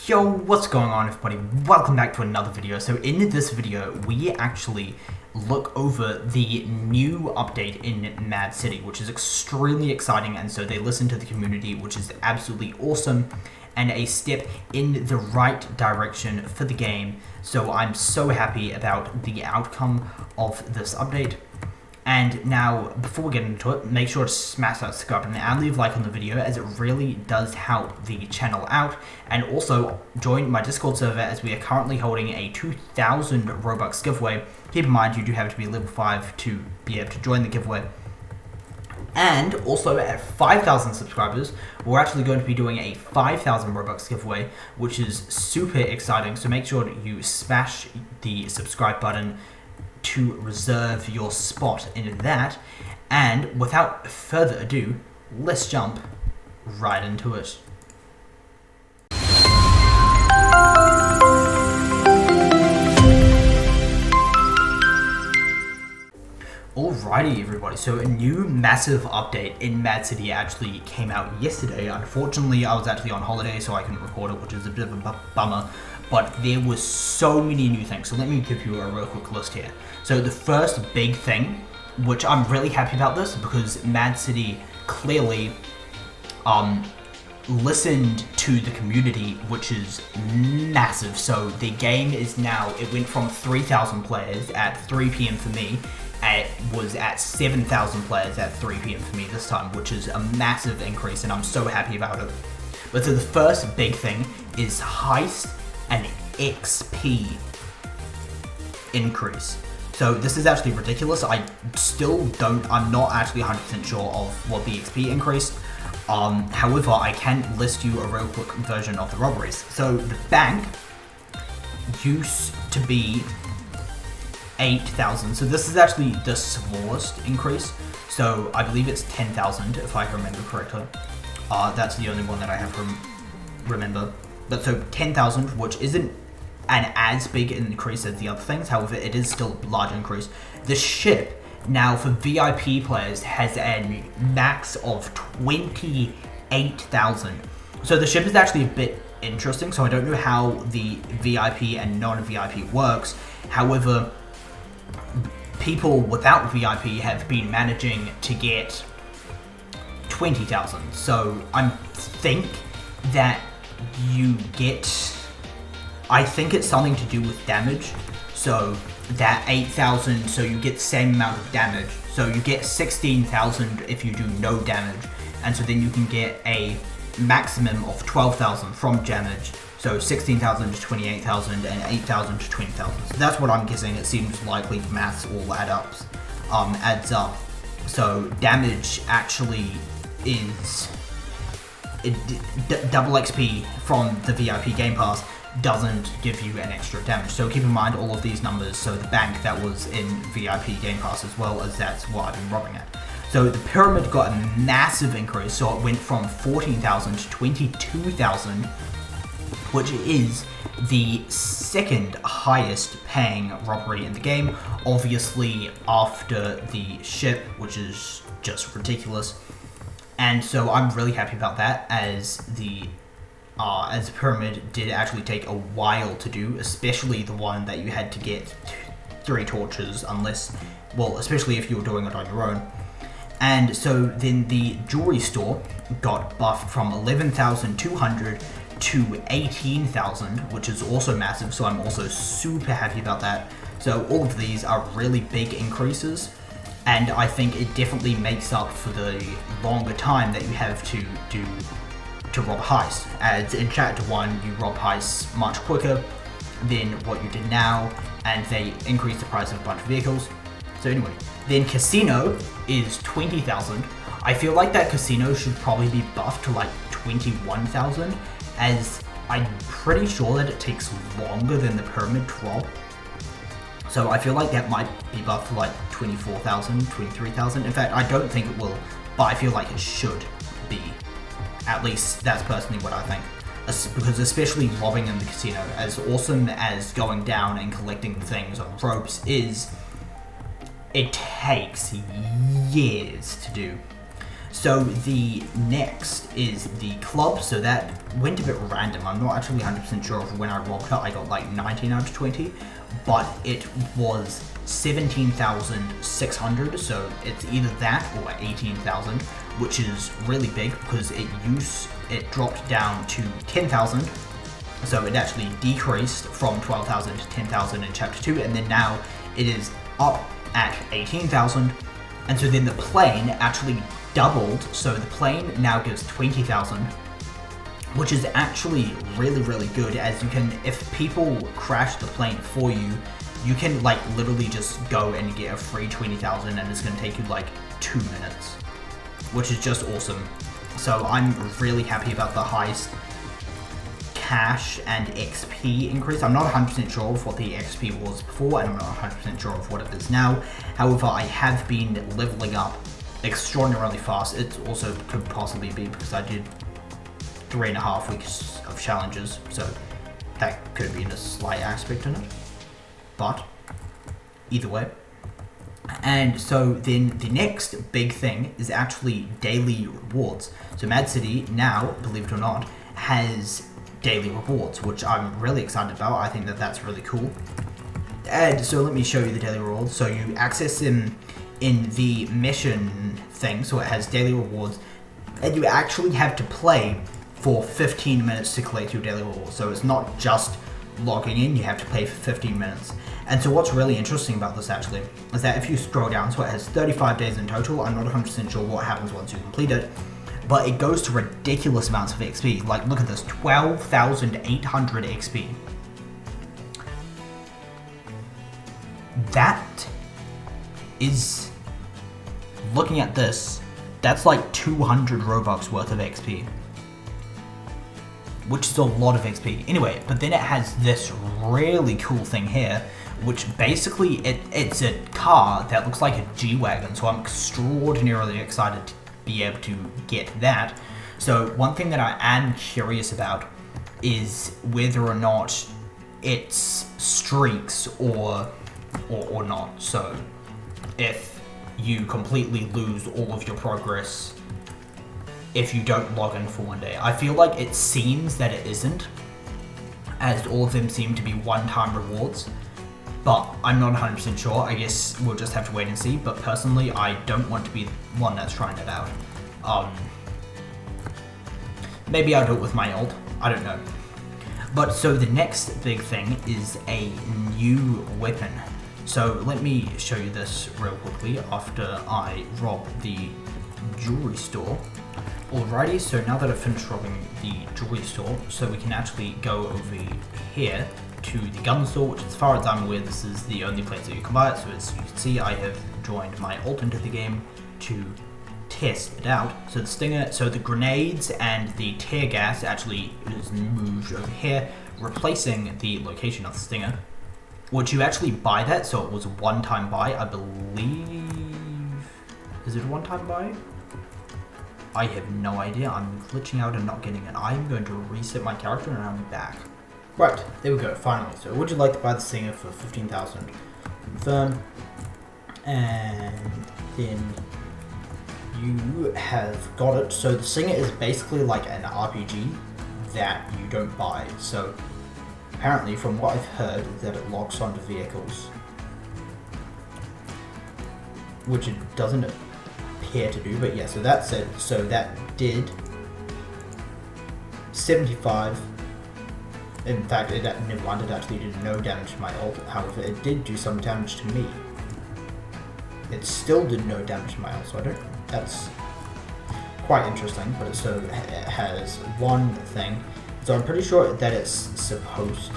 Yo, what's going on everybody? Welcome back to another video. So in this video, we actually look over the new update in Mad City, which is extremely exciting, and so they listen to the community, which is absolutely awesome and a step in the right direction for the game. So I'm so happy about the outcome of this update. And now, before we get into it, make sure to smash that subscribe button and leave a like on the video, as it really does help the channel out. And also, join my Discord server, as we are currently holding a 2,000 Robux giveaway. Keep in mind, you do have to be level 5 to be able to join the giveaway. And also, at 5,000 subscribers, we're actually going to be doing a 5,000 Robux giveaway, which is super exciting. So make sure that you smash the subscribe button to reserve your spot in that. And without further ado, let's jump right into it. Alrighty everybody, so a new massive update in Mad City actually came out yesterday. Unfortunately, I was actually on holiday, so I couldn't record it, which is a bit of a bummer. But there was so many new things, so let me give you a real quick list here. So the first big thing, which I'm really happy about this, because Mad City clearly listened to the community, which is massive. So the game is now, it went from 3,000 players at 3 PM for me, it was at 7,000 players at 3 PM for me this time, which is a massive increase, and I'm so happy about it. But so the first big thing is heist and XP increase. So this is actually ridiculous. I'm not actually 100% sure of what the XP increased. However, I can list you a real quick version of the robberies. So the bank used to be 8,000. So this is actually the smallest increase. So I believe it's 10,000 if I remember correctly. That's the only one that I have to remember. But so 10,000, which isn't an as big increase as the other things, however, it is still a large increase. The ship now for VIP players has a max of 28,000. So the ship is actually a bit interesting. So I don't know how the VIP and non-VIP works. However, people without VIP have been managing to get 20,000. So I think that you get, I think it's something to do with damage. So that 8,000, so you get the same amount of damage. So you get 16,000 if you do no damage. And so then you can get a maximum of 12,000 from damage. So 16,000 to 28,000 and 8,000 to 20,000. So that's what I'm guessing. It seems likely the maths all adds up. So damage actually is double XP from the VIP Game Pass doesn't give you an extra damage. So keep in mind all of these numbers. So the bank, that was in VIP Game Pass, as well as that's what I've been robbing at. So the pyramid got a massive increase. So it went from 14,000 to 22,000, which is the second highest paying robbery in the game, obviously after the ship, which is just ridiculous. And so I'm really happy about that, as the pyramid did actually take a while to do, especially the one that you had to get 3 torches, especially if you were doing it on your own. And so then the jewelry store got buffed from 11,200 to 18,000, which is also massive. So I'm also super happy about that. So all of these are really big increases. And I think it definitely makes up for the longer time that you have to do to rob a heist. As in Chapter 1, you rob heists much quicker than what you did now, and they increase the price of a bunch of vehicles. So anyway, then casino is 20,000. I feel like that casino should probably be buffed to like 21,000, as I'm pretty sure that it takes longer than the pyramid to rob. So I feel like that might be buffed to like 24,000, 23,000. In fact, I don't think it will, but I feel like it should be. At least that's personally what I think. Because especially robbing in the casino, as awesome as going down and collecting things on ropes is, it takes years to do. So the next is the club, so that went a bit random. I'm not actually 100% sure of when I robbed it. I got like 19 out of 20, but it was 17,600, so it's either that or 18,000, which is really big because it dropped down to 10,000. So it actually decreased from 12,000 to 10,000 in chapter 2, and then now it is up at 18,000. And so then the plane actually doubled, so the plane now gives 20,000, which is actually really, really good, as you can, if people crash the plane for you, you can like literally just go and get a free 20,000, and it's going to take you like 2 minutes, which is just awesome. So I'm really happy about the highest cash and XP increase. I'm not 100% sure of what the XP was before, and I'm not 100% sure of what it is now. However, I have been leveling up extraordinarily fast. It also could possibly be because I did 3.5 weeks of challenges, so that could be a slight aspect in it. But either way. And so then the next big thing is actually daily rewards. So Mad City now, believe it or not, has daily rewards, which I'm really excited about. I think that that's really cool. And so let me show you the daily rewards. So you access them in the mission thing, so it has daily rewards, and you actually have to play for 15 minutes to collect your daily rewards. So it's not just logging in, you have to play for 15 minutes. And so what's really interesting about this actually is that if you scroll down, so it has 35 days in total. I'm not 100% sure what happens once you complete it, but it goes to ridiculous amounts of XP. Like, look at this, 12,800 XP. That is, looking at this, that's like 200 Robux worth of XP, which is a lot of XP. Anyway, but then it has this really cool thing here, which basically it's a car that looks like a G-Wagon, so I'm extraordinarily excited to be able to get that. So one thing that I am curious about is whether or not it's streaks or not. So if you completely lose all of your progress if you don't log in for one day. I feel like it seems that it isn't, as all of them seem to be one-time rewards, but I'm not 100% sure. I guess we'll just have to wait and see, but personally I don't want to be the one that's trying it out. Maybe I'll do it with my ult, I don't know. But so the next big thing is a new weapon. So let me show you this real quickly after I rob the jewelry store. Alrighty, so now that I've finished robbing the jewelry store, so we can actually go over here to the gun store, which as far as I'm aware, this is the only place that you can buy it. So as you can see, I have joined my ult into the game to test it out. So the stinger, so the grenades and the tear gas actually is moved over here, replacing the location of the stinger. Would you actually buy that? So it was a one-time buy, I believe. Is it a one-time buy? I have no idea. I'm glitching out and not getting it. I'm going to reset my character and I'll be back. Right, there we go, finally. So would you like to buy the stinger for 15,000? Confirm. And then you have got it. So the stinger is basically like an RPG that you don't buy. So apparently, from what I've heard, that it locks onto vehicles, which it doesn't appear to do, but yeah, so that's it. So that did 75. In fact, never mind, it actually did no damage to my ult. However, it did do some damage to me. It still did no damage to my ult, so I don't. That's quite interesting. But it has one thing. So I'm pretty sure that it's supposed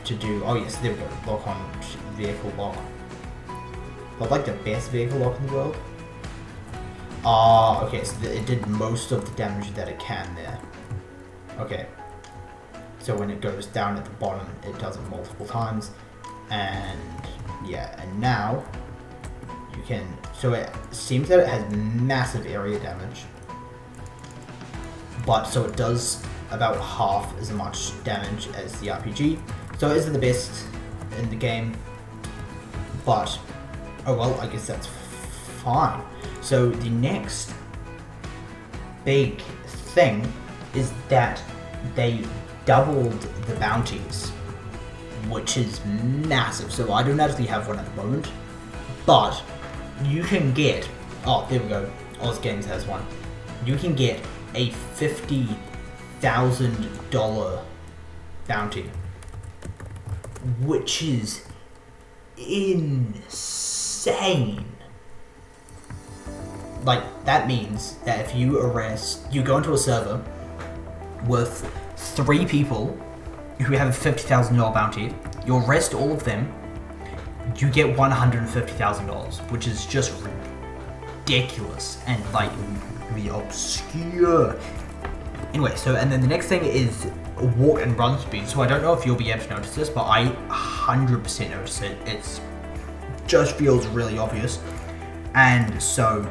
to do. Oh yes, there we go. Lock on vehicle lock. But like the best vehicle lock in the world. Ah, okay. So it did most of the damage that it can there. Okay. So when it goes down at the bottom, it does it multiple times, and yeah. And now you can. So it seems that it has massive area damage, but so it does about half as much damage as the RPG. So it isn't the best in the game, but oh well, I guess that's fine. So the next big thing is that they doubled the bounties, which is massive. So I don't actually have one at the moment, but you can get, oh, there we go, Oz Games has one. You can get a $50,000 bounty, which is insane. Like, that means that if you go into a server with 3 people who have a $50,000 bounty, you arrest all of them, you get $150,000, which is just ridiculous and like really obscure. Anyway, so and then the next thing is walk and run speed. So I don't know if you'll be able to notice this, but I 100% notice it. It's just feels really obvious, and so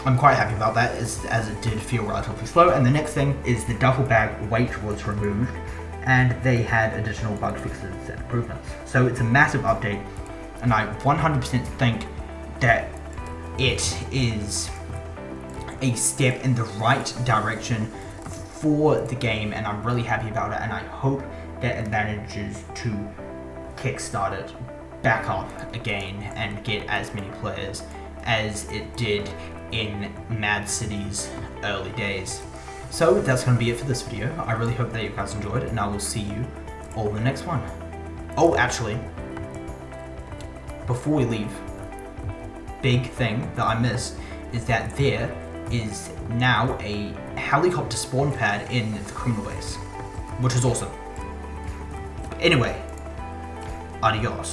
I'm quite happy about that, as it did feel relatively slow. And the next thing is the duffel bag weight was removed, and they had additional bug fixes and improvements. So it's a massive update, and I 100% think that it is a step in the right direction for the game, and I'm really happy about it, and I hope that it manages to kickstart it back up again and get as many players as it did in Mad City's early days. So that's going to be it for this video. I really hope that you guys enjoyed, and I will see you all in the next one. Oh, actually, before we leave, big thing that I missed is that there is now a helicopter spawn pad in the criminal base, which is awesome. Anyway, adios.